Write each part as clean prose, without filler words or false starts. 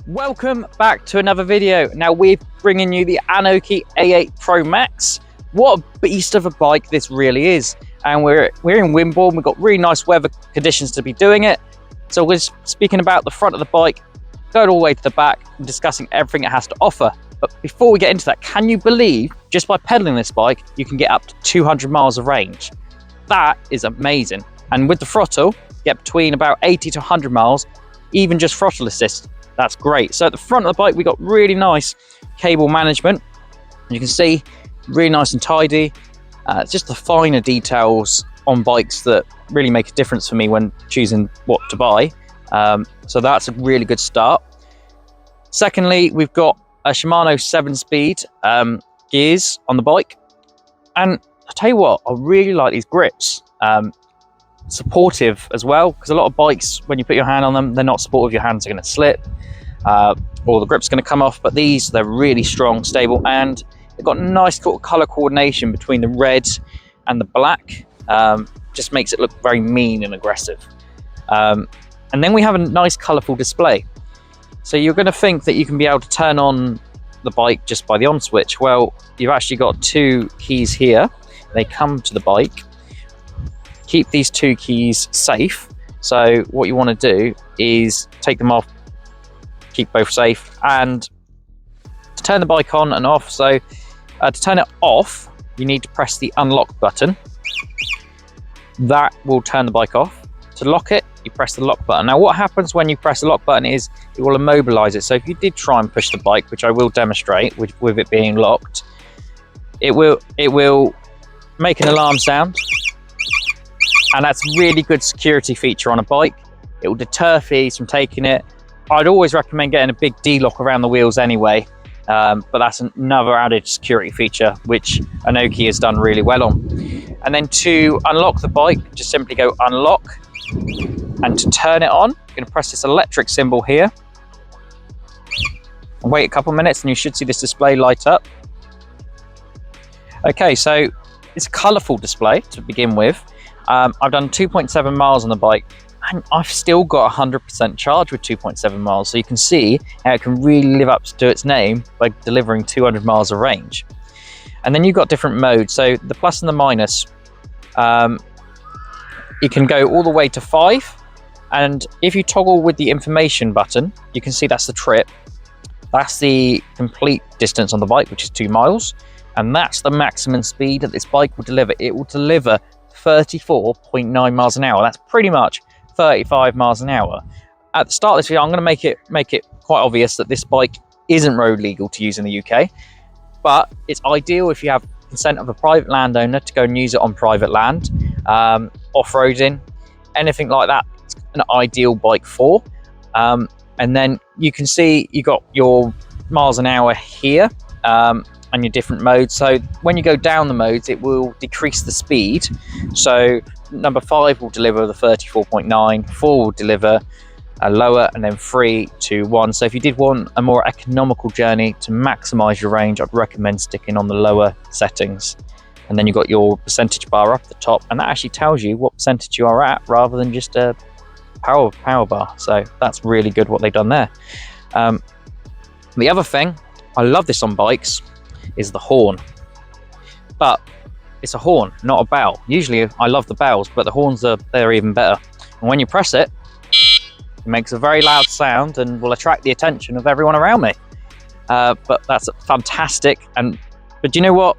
Welcome back to another video. Now we're bringing you the Aniioki A8 Pro Max. What a beast of a bike this really is. And we're in Wimborne. We've got really nice weather conditions to be doing it. So we're speaking about the front of the bike, going all the way to the back and discussing everything it has to offer. But before we get into that, can you believe just by pedaling this bike, you can get up to 200 miles of range? That is amazing. And with the throttle, get between about 80 to 100 miles, even just throttle assist. That's great. So at the front of the bike, we got really nice cable management. You can see, really nice and tidy. It's just the finer details on bikes that really make a difference for me when choosing what to buy. So that's a really good start. Secondly, we've got a Shimano 7-speed gears on the bike. And I tell you what, I really like these grips. Supportive as well, because a lot of bikes, when you put your hand on them, they're not supportive. Your hands are going to slip or the grip's going to come off, but these, they're really strong, stable, and they've got nice sort of color coordination between the red and the black. Just makes it look very mean and aggressive. And then we have a nice colorful display. So you're going to think that you can be able to turn on the bike just by the on switch. Well, you've actually got two keys here. They come to the bike. Keep these two keys safe. So what you want to do is take them off, keep both safe, and to turn the bike on and off. So to turn it off, you need to press the unlock button. That will turn the bike off. To lock it, you press the lock button. Now what happens when you press the lock button is it will immobilize it. So if you did try and push the bike, which I will demonstrate with it being locked, it will make an alarm sound. And that's a really good security feature on a bike. It will deter thieves from taking it. I'd always recommend getting a big D-lock around the wheels anyway, but that's another added security feature which Aniioki has done really well on. And then to unlock the bike, just simply go unlock, and to turn it on, you're going to press this electric symbol here. And wait a couple of minutes and you should see this display light up. Okay, so it's a colourful display to begin with. I've done 2.7 miles on the bike and I've still got 100% charge with 2.7 miles. So you can see how it can really live up to its name by delivering 200 miles of range. And then you've got different modes. So the plus and the minus, you can go all the way to 5. And if you toggle with the information button, you can see that's the trip. That's the complete distance on the bike, which is 2 miles. And that's the maximum speed that this bike will deliver. It will deliver 34.9 miles an hour. That's pretty much 35 miles an hour. At the start of this video, I'm going to make it quite obvious that this bike isn't road legal to use in the UK, but it's ideal if you have consent of a private landowner to go and use it on private land, off-roading, anything like that. It's an ideal bike for. And then you can see you got your miles an hour here. And your different modes. So when you go down the modes, it will decrease the speed. So number 5 will deliver the 34.9, 4 will deliver a lower, and then 3, 2, 1. So if you did want a more economical journey to maximize your range, I'd recommend sticking on the lower settings. And then you've got your percentage bar up at the top, and that actually tells you what percentage you are at rather than just a power bar. So that's really good what they've done there. The other thing, I love this on bikes, is the horn. But it's a horn, not a bell. Usually I love the bells, but the horns they're even better. And when you press it, it makes a very loud sound and will attract the attention of everyone around me. But that's fantastic. But do you know what?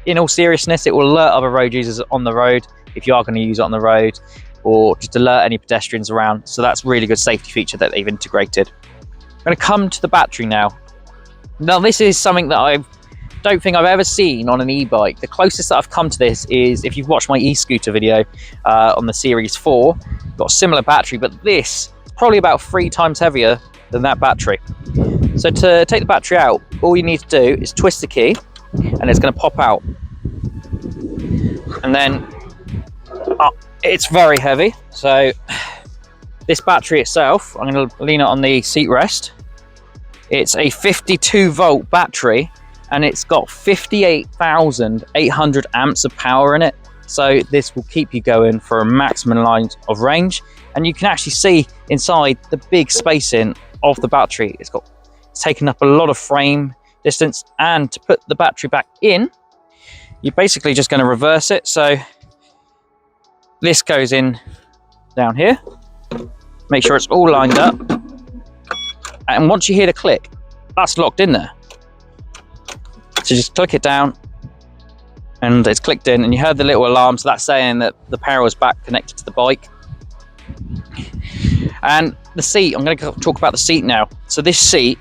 In all seriousness, it will alert other road users on the road if you are going to use it on the road, or just alert any pedestrians around. So that's a really good safety feature that they've integrated. I'm going to come to the battery now. Now this is something that I don't think I've ever seen on an e-bike. The closest that I've come to this is if you've watched my e-scooter video on the Series 4. Got a similar battery, but this is probably about 3 times heavier than that battery. So to take the battery out, all you need to do is twist the key and it's going to pop out. And then it's very heavy. So this battery itself, I'm going to lean it on the seat rest. It's a 52 volt battery and it's got 58,800 amps of power in it. So this will keep you going for a maximum line of range. And you can actually see inside the big spacing of the battery. It's taken up a lot of frame distance, and to put the battery back in, you're basically just going to reverse it. So this goes in down here, make sure it's all lined up, and once you hear the click, that's locked in there. So just click it down and it's clicked in, and you heard the little alarm, so that's saying that the power is back connected to the bike. And the seat, I'm going to talk about the seat now. So this seat,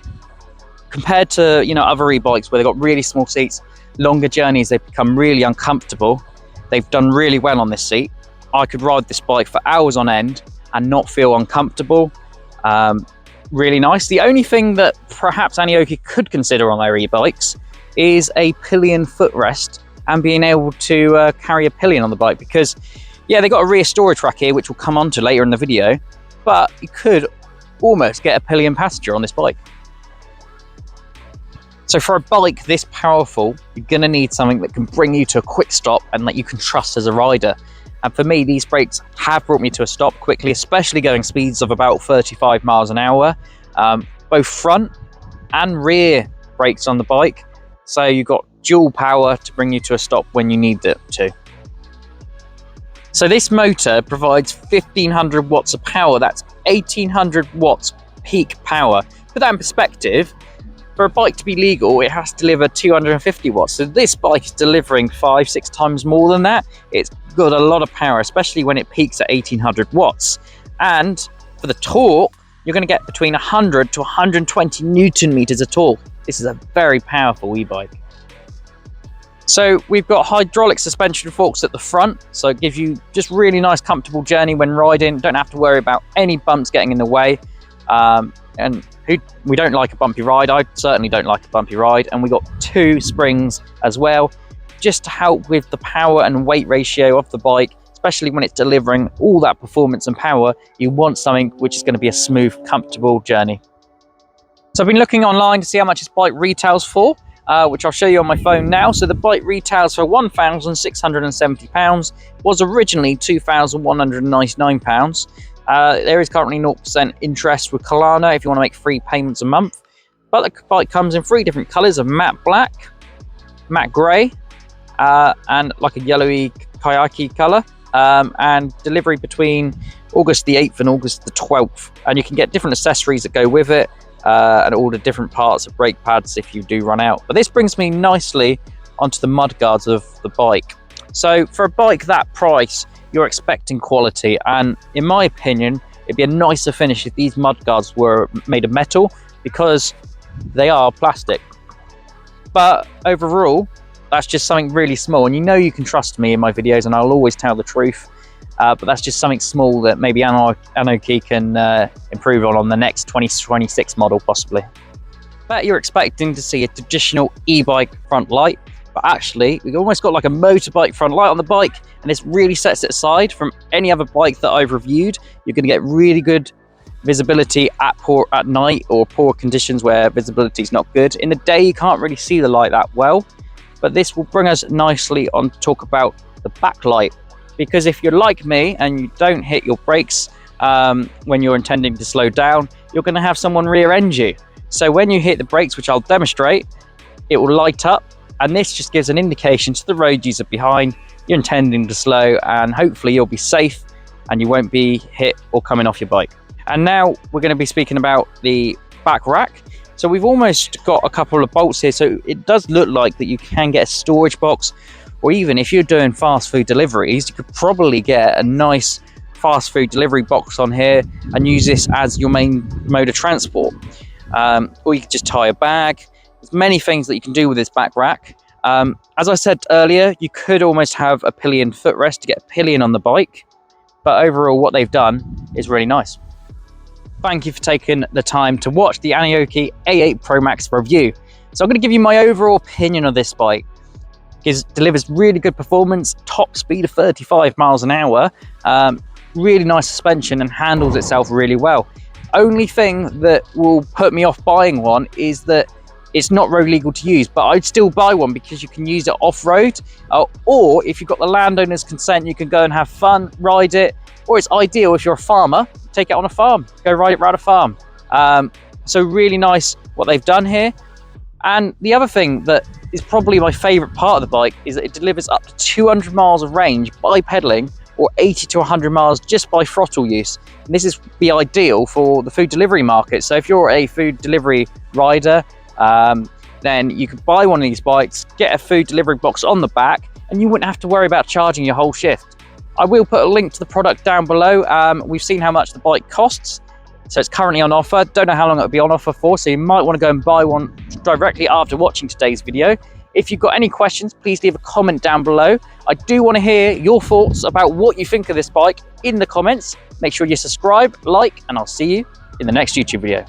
compared to, you know, other e-bikes where they've got really small seats, longer journeys, they've become really uncomfortable. They've done really well on this seat. I could ride this bike for hours on end and not feel uncomfortable. Really nice. The only thing that perhaps Aniioki could consider on their e-bikes is a pillion footrest and being able to carry a pillion on the bike, because yeah, they got a rear storage rack here, which we'll come on to later in the video, but you could almost get a pillion passenger on this bike. So for a bike this powerful, you're going to need something that can bring you to a quick stop and that you can trust as a rider. And for me, these brakes have brought me to a stop quickly, especially going speeds of about 35 miles an hour. Both front and rear brakes on the bike. So you've got dual power to bring you to a stop when you need it to. So this motor provides 1500 watts of power. That's 1800 watts peak power. Put that in perspective, for a bike to be legal, it has to deliver 250 watts. So this bike is delivering 5-6 times more than that. It's got a lot of power, especially when it peaks at 1800 watts. And for the torque, you're going to get between 100 to 120 Newton meters of torque. This is a very powerful e-bike. So we've got hydraulic suspension forks at the front, so it gives you just really nice comfortable journey when riding. Don't have to worry about any bumps getting in the way. And we don't like a bumpy ride. I certainly don't like a bumpy ride. And we got 2 springs as well, just to help with the power and weight ratio of the bike, especially when it's delivering all that performance and power. You want something which is going to be a smooth, comfortable journey. So I've been looking online to see how much this bike retails for, which I'll show you on my phone now. So the bike retails for £1,670, was originally £2,199. There is currently 0% interest with Kalana if you want to make 3 payments a month. But the bike comes in 3 different colours of matte black, matte grey, and like a yellowy kayaki colour. And delivery between August the 8th and August the 12th. And you can get different accessories that go with it, and all the different parts of brake pads if you do run out. But this brings me nicely onto the mudguards of the bike. So for a bike that price, you're expecting quality, and in my opinion, it'd be a nicer finish if these mudguards were made of metal, because they are plastic. But overall, that's just something really small, and you know you can trust me in my videos and I'll always tell the truth. But that's just something small that maybe Aniioki can improve on the next 2026 model possibly. But you're expecting to see a traditional e-bike front light, but actually we've almost got like a motorbike front light on the bike, and this really sets it aside from any other bike that I've reviewed. You're going to get really good visibility at night or poor conditions where visibility is not good. In the day you can't really see the light that well, but this will bring us nicely on to talk about the backlight. Because if you're like me and you don't hit your brakes when you're intending to slow down, you're going to have someone rear end you. So when you hit the brakes, which I'll demonstrate, it will light up, and this just gives an indication to the road user behind you're intending to slow, and hopefully you'll be safe and you won't be hit or coming off your bike. And now we're going to be speaking about the back rack. So we've almost got a couple of bolts here, so it does look like that you can get a storage box, or even if you're doing fast food deliveries, you could probably get a nice fast food delivery box on here and use this as your main mode of transport. Or you could just tie a bag. There's many things that you can do with this back rack. As I said earlier, you could almost have a pillion footrest to get a pillion on the bike, but overall what they've done is really nice. Thank you for taking the time to watch the Aniioki A8 Pro Max review. So I'm going to give you my overall opinion of this bike. It delivers really good performance, top speed of 35 miles an hour, really nice suspension, and handles itself really well. Only thing that will put me off buying one is that it's not road legal to use, but I'd still buy one because you can use it off-road, or if you've got the landowner's consent, you can go and have fun, ride it, or it's ideal if you're a farmer, take it on a farm, go ride it around a farm. So really nice what they've done here. And the other thing that is probably my favorite part of the bike is that it delivers up to 200 miles of range by pedaling, or 80 to 100 miles just by throttle use. And this is the ideal for the food delivery market. So if you're a food delivery rider, then you could buy one of these bikes, get a food delivery box on the back, and you wouldn't have to worry about charging your whole shift. I will put a link to the product down below. We've seen how much the bike costs. So it's currently on offer. Don't know how long it'll be on offer for, so you might want to go and buy one directly after watching today's video. If you've got any questions, please leave a comment down below. I do want to hear your thoughts about what you think of this bike in the comments. Make sure you subscribe, like, and I'll see you in the next YouTube video.